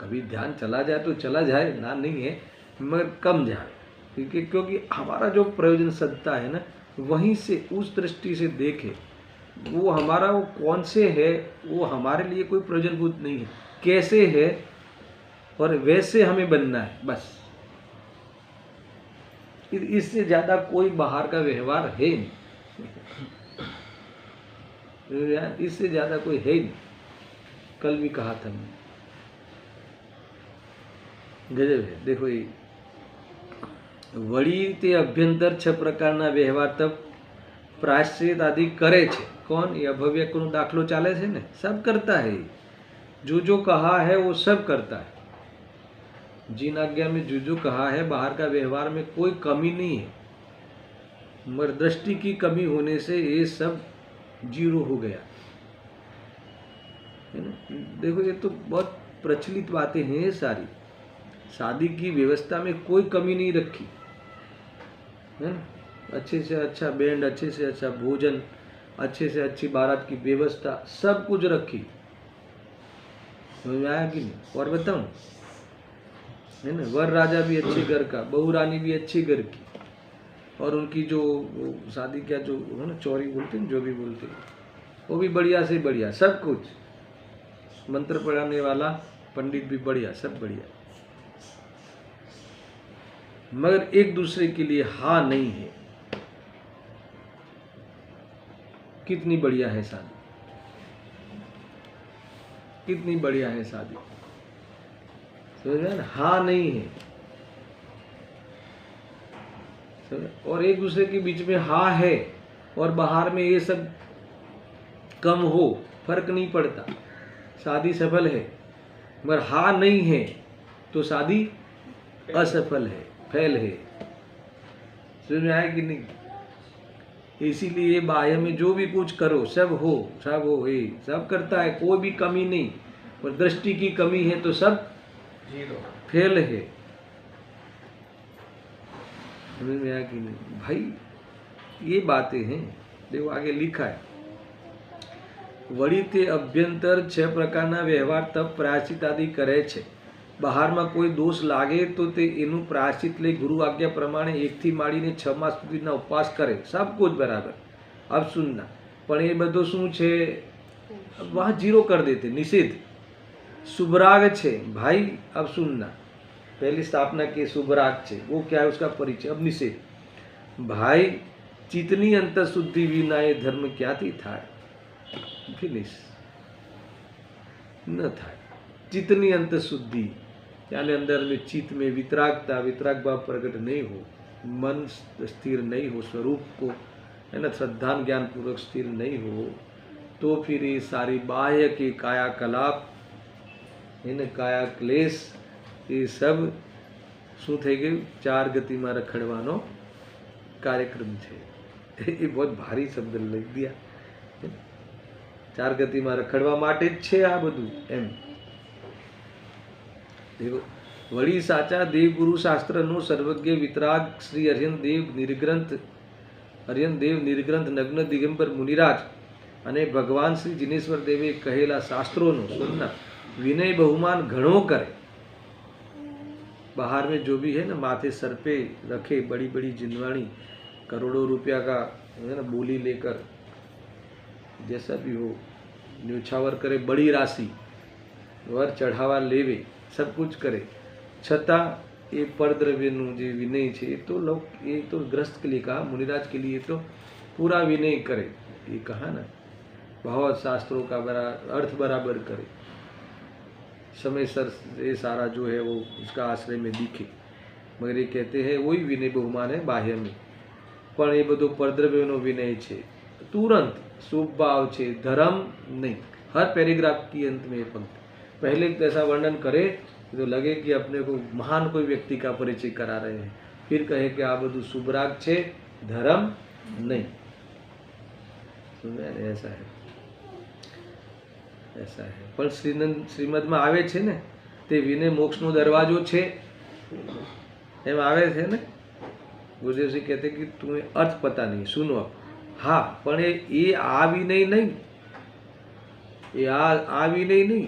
कभी ध्यान चला जाए तो चला जाए, ना नहीं है, मगर कम जाए, क्योंकि हमारा जो प्रयोजन सत्ता है ना, वहीं से उस दृष्टि से देखे, वो हमारा वो कौन से है, वो हमारे लिए कोई प्रयोजनभूत नहीं है, कैसे है और वैसे हमें बनना है, बस। इससे ज्यादा कोई बाहर का व्यवहार है नहीं, इससे ज्यादा कोई है नहीं। कल भी कहा था मैं, गजब है। देखो ये वड़ी ते अभ्यंतर 6 प्रकारना व्यवहार तब प्रायश्चित आदि करे छे। कौन? ये अभव्यक नो दाखलो चाले छे ने, सब करता है। जो जो कहा है वो सब करता है। जिन आज्ञा में जो जो कहा है बाहर का व्यवहार में कोई कमी नहीं है, मगर दृष्टि की कमी होने से ये सब जीरो हो गया है ना। देखो ये तो बहुत प्रचलित बातें हैं ये सारी। शादी की व्यवस्था में कोई कमी नहीं रखी है ना। अच्छे से अच्छा बैंड, अच्छे से अच्छा भोजन, अच्छे से अच्छी बारात की व्यवस्था, सब कुछ रखी। समझ में आया कि नहीं? और बताऊं है ना, वर राजा भी अच्छे घर का, बहू रानी भी अच्छे घर की, और उनकी जो शादी क्या जो है ना चौरी बोलते हैं, जो भी बोलते हैं, वो भी बढ़िया से बढ़िया, सब कुछ, मंत्र पढ़ाने वाला पंडित भी बढ़िया, सब बढ़िया, मगर एक दूसरे के लिए हाँ नहीं है। कितनी बढ़िया है शादी, कितनी बढ़िया है शादी, समझ में ना, हाँ नहीं है। और एक दूसरे के बीच में हाँ है और बाहर में ये सब कम हो, फर्क नहीं पड़ता, शादी सफल है। मगर हाँ नहीं है तो शादी असफल है, फेल है। समझ में आया कि नहीं? इसीलिए बाह्य में जो भी कुछ करो सब हो, ये सब करता है, कोई भी कमी नहीं, और दृष्टि की कमी है तो सब फेल है। समझ में आया कि नहीं भाई? ये बातें हैं। देखो आगे लिखा है, वળી તે અભ્યંતર 6 પ્રકારના વ્યવહાર તપ પ્રાયશ્ચિત આદિ કરે છે। બહારમાં કોઈ દોષ લાગે તો તે એનું પ્રાયશ્ચિત લઈ ગુરુ આજ્ઞા પ્રમાણે 1 થી માંડીને 6 માસ સુધીના ઉપવાસ કરે, सब कुछ बराबर। अब सुनना, પણ એ બધું શું છે, वहाँ जीरो कर देते, निषेध। शुभराग छे भाई, अब सुनना, पहली स्थापना के शुभराग छे, वो क्या है उसका परिचय। अब निषेध, भाई चितनी अंतर शुद्धि विना ये धर्म क्या थी था, फिनिश न था। चितनी अंतर शुद्धि यानी अंदर में चित्त में वितरागता, वितराग भाव प्रकट नहीं हो, मन स्थिर नहीं हो, स्वरूप को है ना श्रद्धान ज्ञान पूर्वक स्थिर नहीं हो, तो फिर ये सारी बाह्य के कायाकलाप है ना, काया क्लेश, ये सब શું થઈ ગયું, 4 ગતિમાં રખડવાનો કાર્યક્રમ છે। એ बहुत भारी शब्द લઈ दिया। 4 ગતિમાં રખડવા માટે જ છે આ બધું એમ। દેવો વળી સાચા દેવગુરુ શાસ્ત્રનો સર્વજ્ઞ વિતરાગ શ્રી હરિયન દેવ નિર્ગ્રંથ નગ્ન દિગંબર મુનિરાજ અને ભગવાન શ્રી જીનેશ્વર દેવે કહેલા શાસ્ત્રોનો સુનના विनय बहुमान घणो करे। बाहर में जो भी है ना माथे सर पे रखे बड़ी बड़ी जिनवाणी, करोड़ों रुपया का है ना बोली लेकर, जैसा भी हो न्योछावर करे, बड़ी राशि वर चढ़ावा लेवे, सब कुछ करे, छता ये परद्रव्यनु जो विनय है तो लोग, ये तो ग्रस्त के लिए कहा, मुनिराज के लिए तो पूरा विनय करे। ये कहा ना, बहुत शास्त्रों का अर्थ बराबर करे, समय सर ये सारा जो है वो उसका आश्रय में दिखे। मगर ये कहते हैं वही विनय बहुमान है बाह्य में, पण ये बधो परद्रव्यनो विनय छे, तुरंत शुभ भाव छे, धर्म नहीं। हर पैराग्राफ की अंत में पंक्ति पहले ऐसा वर्णन करे तो लगे कि अपने को महान कोई व्यक्ति का परिचय करा रहे हैं, फिर कहे कि आ बधु शुभराग छे, धर्म नहीं। ऐसा है, ऐसा है। पर श्रीमद में आवे छे ने ते विनय मोक्ष नो दरवाजो छे, एम आवे छे ने। गुरुदेव जी कहते कि तुम्हें अर्थ पता नहीं, सुनो अब। हाँ, पण ये आ विनय नहीं, ये आ विनय नहीं,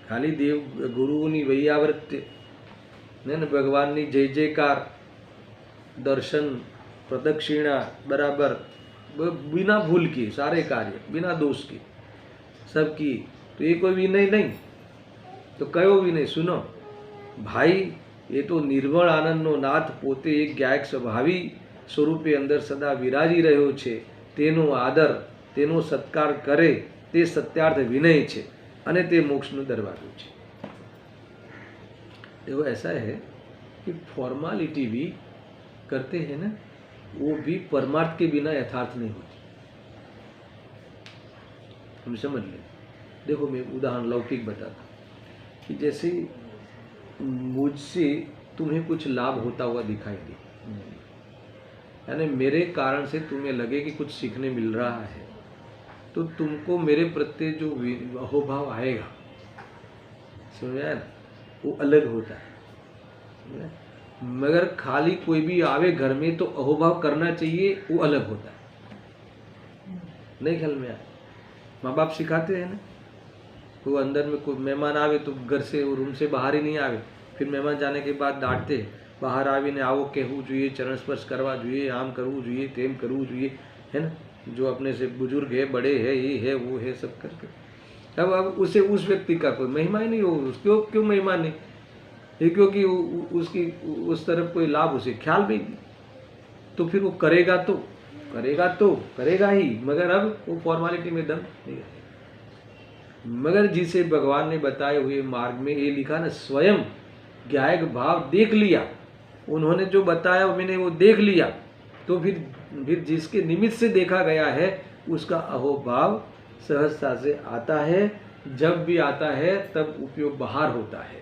खाली देव गुरुनी वैयावृत्ति ने भगवान जय जयकार, दर्शन, प्रदक्षिणा बराबर, बिना भूल के सारे कार्य, बिना दोष के सबकी, तो ये कोई विनय नहीं। तो कयो विनय? सुनो भाई, ये तो निर्मल आनंदनो नाथ पोते एक गायक स्वभावी स्वरूपे अंदर सदा विराजी रह्यो छे, तेनो आदर, तेनो सत्कार करे ते सत्यार्थ विनय छे अने ते मोक्षनो दरवाजो छे। देखो ऐसा है कि फॉर्मालिटी भी करते हैं ना, वो भी परमार्थ के बिना यथार्थ नहीं होती। हम समझ लें। देखो मैं उदाहरण लौकिक बताता कि जैसे मुझसे तुम्हें कुछ लाभ होता हुआ दिखाई दे, यानी मेरे कारण से तुम्हें लगे कि कुछ सीखने मिल रहा है, तो तुमको मेरे प्रति जो अहोभाव आएगा, समझा ना, वो अलग होता है। मगर खाली कोई भी आवे घर में तो अहोभाव करना चाहिए, वो अलग होता है। नहीं ख्याल में आए? माँ बाप सिखाते हैं ना, वो अंदर में कोई मेहमान आवे तो घर से रूम से बाहर ही नहीं आवे, फिर मेहमान जाने के बाद डांटते, બહાર આવીને આવો કહેવું જોઈએ, ચરણ સ્પર્શ કરવા જોઈએ, આમ કરવું જોઈએ, તેમ કરવું જોઈએ, है ना, जो अपने से बुजुर्ग है, बड़े है, ये है, वो है, सब करके अब उसे उस व्यक्ति का कोई महिमा ही नहीं हो, उसको क्यों महिमा नहीं, ये क्योंकि उसकी उस तरफ कोई लाभ उसे ख्याल भी नहीं, तो फिर वो करेगा तो करेगा ही, मगर अब वो फॉर्मेलिटी में दम नहीं है। मगर जिसे भगवान ने बताए हुए मार्ग में ये लिखा ना, स्वयं ज्ञायक भाव देख लिया, उन्होंने जो बताया मैंने वो देख लिया, तो फिर जिसके निमित्त से देखा गया है उसका अहोभाव सहजता से आता है, जब भी आता है तब उपयोग बाहर होता है,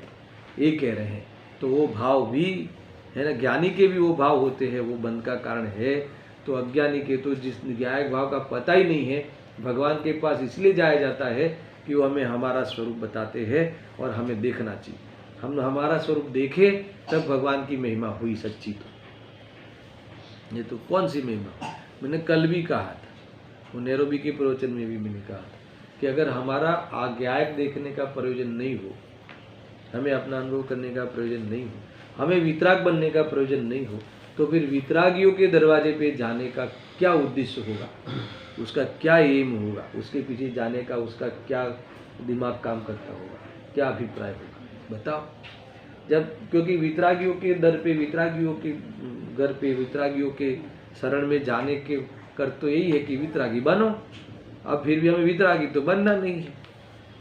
ये कह रहे हैं। तो वो भाव भी है ना, ज्ञानी के भी वो भाव होते हैं, वो बंध का कारण है। तो अज्ञानी के तो जिस ज्ञायक भाव का पता ही नहीं है, भगवान के पास इसलिए जाया जाता है कि वो हमें हमारा स्वरूप बताते हैं और हमें देखना चाहिए। हम हमारा स्वरूप देखे तब भगवान की महिमा हुई सच्ची। तो ये तो कौन सी महिमा, मैंने कल भी कहा था, वो नैरोबी के प्रवचन में भी मैंने कहा था कि अगर हमारा आज्ञायक देखने का प्रयोजन नहीं हो, हमें अपना अनुभव करने का प्रयोजन नहीं हो, हमें वितराग बनने का प्रयोजन नहीं हो, तो फिर वितरागियों के दरवाजे पे जाने का क्या उद्देश्य होगा, उसका क्या एम होगा, उसके पीछे जाने का उसका क्या दिमाग काम करता होगा, क्या अभिप्राय होगा, बताओ। जब क्योंकि वितरागियों के दर पे, वितरागियों के घर पे, वितरागियों के शरण में जाने के कर तो यही है कि वितरागी बनो। अब फिर भी हमें वितरागी तो बनना नहीं है,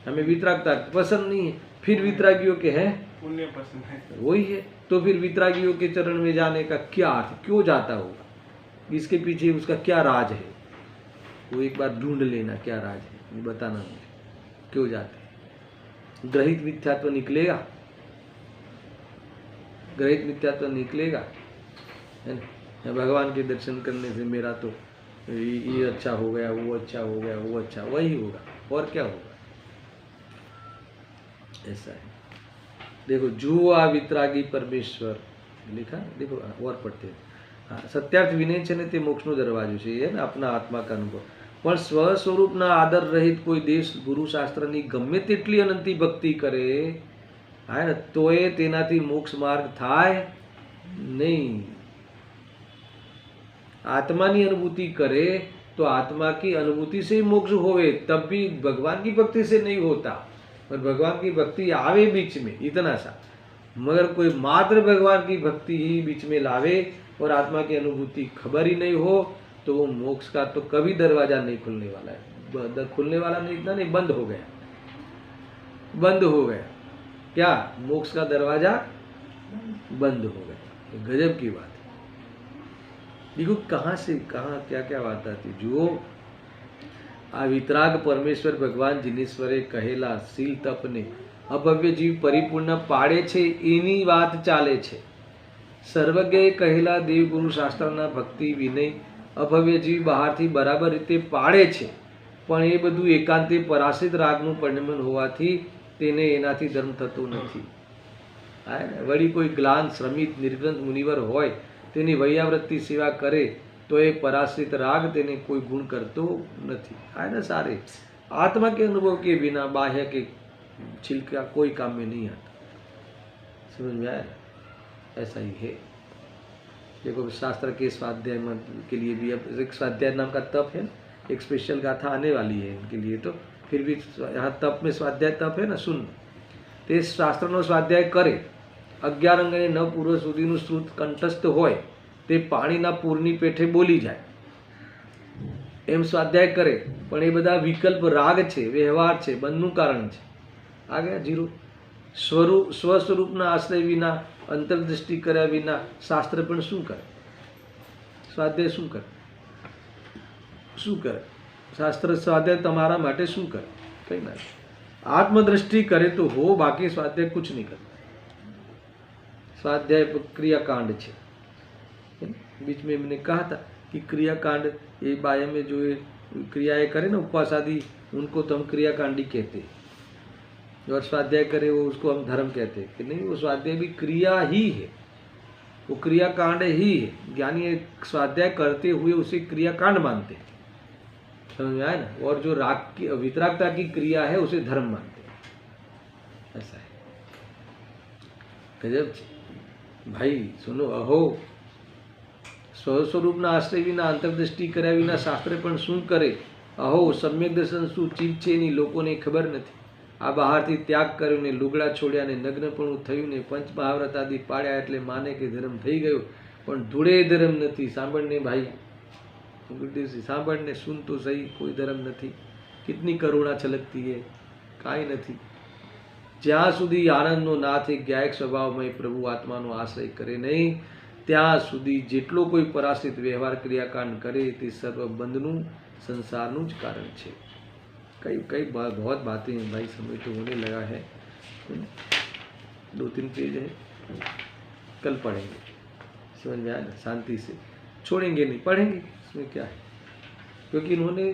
हमें वितरागता पसंद नहीं है, फिर वितरागियों के हैं पुण्य पसंद है, वही है। तो फिर वितरागियों के चरण में जाने का क्या अर्थ, क्यों जाता होगा, इसके पीछे उसका क्या राज है, वो एक बार ढूंढ लेना क्या राज है, बताना मुझे, क्यों जाते हैं। ग्रहित मिथ्यात्व निकलेगा, ग्रहित मिथ्यात्व निकलेगा, है ना। भगवान के दर्शन करने से मेरा तो ये अच्छा हो गया, वो अच्छा हो गया, वो अच्छा, वही होगा और क्या होगा, ऐसा है। देखो, जुआ वितरागी परमेश्वर लिखा, देखो और पढ़ते हैं। हाँ, सत्यार्थ विनय છે ને તે મોક્ષનો દરવાજો છે, એ ને આપના આત્મા કા અનુભવ, પણ સ્વ સ્વરૂપના આદર રહિત કોઈ દેશ ગુરુ શાસ્ત્રની ગમે તેટલી અનંતી ભક્તિ કરે, હા ને, તોય તેનાથી મોક્ષ માર્ગ થાય નહીં। आत्मानी अनुभूति करे तो आत्मा की अनुभूति से ही मोक्ष होवे, तब भी भगवान की भक्ति से नहीं होता। पर भगवान की भक्ति आवे बीच में इतना सा, मगर कोई मात्र भगवान की भक्ति ही बीच में लावे और आत्मा की अनुभूति खबर ही नहीं हो, तो वो मोक्ष का तो कभी दरवाजा नहीं खुलने वाला है। खुलने वाला नहीं, इतना नहीं, बंद हो गया, बंद हो गया। क्या, मोक्ष का दरवाजा बंद हो गया। गजब की बात है। देखो कहाँ से कहाँ क्या क्या बात आती। जो आ वितराग परमेश्वर भगवान जिनेश्वरे कहेला शील तपने અભવ્ય જીવ પરિપૂર્ણ પાડે છે, એની વાત ચાલે છે। સર્વજ્ઞએ કહેલા દેવગુરુ શાસ્ત્રના ભક્તિ વિનય અભવ્ય જીવ બહારથી બરાબર રીતે પાડે છે, પણ એ બધું એકાંતે પરાશ્રિત રાગનું પરિણમન હોવાથી તેને એનાથી ધર્મ થતો નથી। વળી કોઈ ગ્લાન શ્રમિત નિર્ગ્રંથ મુનિવર હોય, તેની વૈયાવૃત્તિ સેવા કરે તો એ પરાશ્રિત રાગ તેને कोई गुण करतो नहीं। है ना, सारे आत्मा के अनुभव के बिना बाह्य के छिलका कोई काम में नहीं आता। समझ में आया? ऐसा ही है। देखो शास्त्र के स्वाध्याय के लिए भी अब एक स्वाध्याय नाम का तप है, एक स्पेशल गाथा आने वाली है इनके लिए। तो फिर भी यहाँ तप में स्वाध्याय तप है ना, सुन ते शास्त्रનો સ્વાધ્યાય કરે, 11 અંગને 9 પૂર્વ સુધીનું શ્રુત કંઠસ્થ હોય તે પાણીના પૂરની પેઠે બોલી જાય એમ સ્વાધ્યાય કરે, પણ એ બધા વિકલ્પ રાગ છે, વ્યવહાર છે, બંધનું કારણ છે। આ ગયા જીરો। સ્વસ્વરૂપના આશ્રય વિના, અંતરદૃષ્ટિ કર્યા વિના શાસ્ત્ર પણ શું કરે, સ્વાધ્યાય શું કરે, શું કરે શાસ્ત્ર? સ્વાધ્યાય તમારા માટે શું કરે? કંઈ ના। आत्मदृष्टि करे तो हो, बाकी स्वाध्याय कुछ नहीं करता। स्वाध्याय क्रियाकांड छे। बीच में मैंने कहा था कि क्रियाकांड ये बाह्य में जो ये क्रियाएं करे ना उपवास आदि, उनको तो हम क्रियाकांडी कहते हैं, और स्वाध्याय करे वो उसको हम धर्म कहते हैं कि नहीं, वो स्वाध्याय भी क्रिया ही है, वो क्रियाकांड ही है। ज्ञानी एक स्वाध्याय करते हुए उसे क्रियाकांड मानते हैं, समझ में आया ना। और जो राग की वितरागता की क्रिया है उसे धर्म मानते हैं, ऐसा है। गजब भाई सुनो, अहो स्वस्वरूप ना आश्रय विना अंतर्दृष्टि કર્યા વિના શાસ્ત્રે પણ શું કરે? અહો સમ્યક દર્શન શું ચીજ છે એની લોકોને ખબર નથી। આ બહારથી ત્યાગ કર્યો ને લુગડા છોડ્યા ને નગ્નપણું થયું ને પંચ મહાવ્રત આદિ પાડ્યા એટલે માને કે ધર્મ થઈ ગયો, પણ ધૂળે ધર્મ નથી। સાંભળને ભાઈ, ગુરુદેવજી સાંભળને, સુન તો સહી, કોઈ ધર્મ નથી। કેટલી કરુણા છલકતી है, કાંઈ નથી। જ્યાં સુધી આનંદનો નાથ એક જ્ઞાયક સ્વભાવમય પ્રભુ આત્માનો આશ્રય કરે નહીં, ત્યાં સુધી જેટલો કોઈ પરાશ્રિત વ્યવહાર ક્રિયાકાંડ કરે તે સર્વ બંધનું संसारનું જ કારણ છે। कई बहुत बातें हैं भाई, समय तो होने लगा है, 2-3 पेज है, कल पढ़ेंगे, समझ में आया ना, शांति से छोड़ेंगे नहीं, पढ़ेंगे, इसमें क्या है। क्योंकि इन्होंने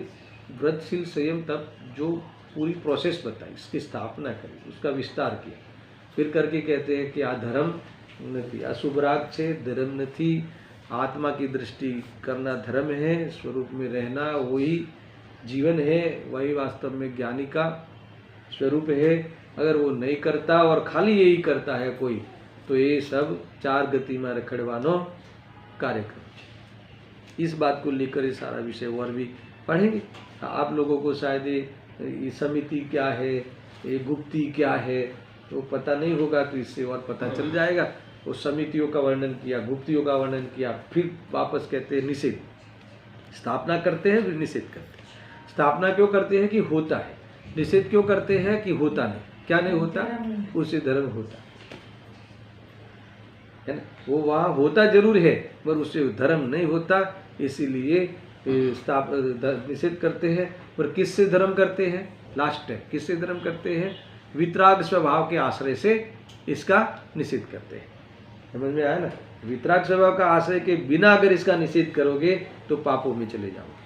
व्रतशील संयम तप जो पूरी प्रोसेस बताई, इसकी स्थापना करी, उसका विस्तार किया, फिर करके कहते हैं कि आ धर्म नहीं, अशुभ राग छे, धर्म नहीं, आत्मा की दृष्टि करना धर्म है, स्वरूप में रहना वही जीवन है, वही वास्तव में ज्ञानी का स्वरूप है। अगर वो नहीं करता और खाली यही करता है कोई, तो ये सब 4 गति में रखड़वानो कार्यक्रम है। इस बात को लेकर ये सारा विषय और भी पढ़ेंगे। आप लोगों को शायद ये समिति क्या है, ये गुप्ती क्या है, तो पता नहीं होगा, तो इससे और पता चल जाएगा। वो समितियों का वर्णन किया, गुप्तियों का वर्णन किया, फिर वापस कहते हैं निषेध। स्थापना करते हैं फिर निषेध करते हैं। स्थापना क्यों करते हैं कि होता है, निषेध क्यों करते हैं कि होता नहीं। क्या नहीं होता? उससे धर्म होता है ना, वो वहाँ होता जरूर है पर उससे धर्म नहीं होता, इसीलिए निषेध करते हैं। पर किससे धर्म करते हैं? लास्ट है, किससे धर्म करते हैं? वितराग स्वभाव के आश्रय से इसका निषेध करते हैं। समझ में आया ना, वितराग स्वभाव का आश्रय के बिना अगर इसका निषेध करोगे तो पापों में चले जाओगे,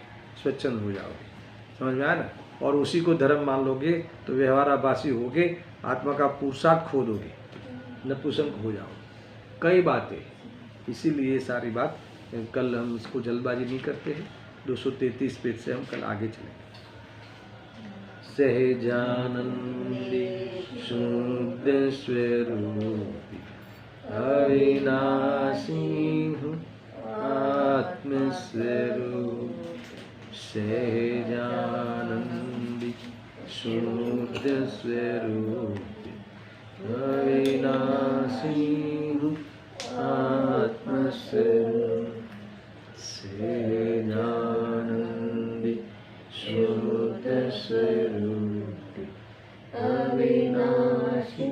स्वच्छंद हो जाओगे। समझ में आया ना, और उसी को धर्म मान लोगे तो व्यवहाराभासी होगे, आत्मा का पुरुषार्थ खो दोगे, नपुंसक हो जाओगे। कई बातें, इसीलिए सारी बात कल हम इसको जल्दबाजी नहीं करते हैं। 233 पेज से हम कल आगे चलेंगे। सहजानंदी शुद्ध स्वरूपी अविनाशी हूँ आत्मस्वरूप। सहजानंदी शुद्ध स्वरूपी अविनाशी हूँ आत्मस्वरूप। सहजानंदी शुद्ध स्वरूपी अविनाशी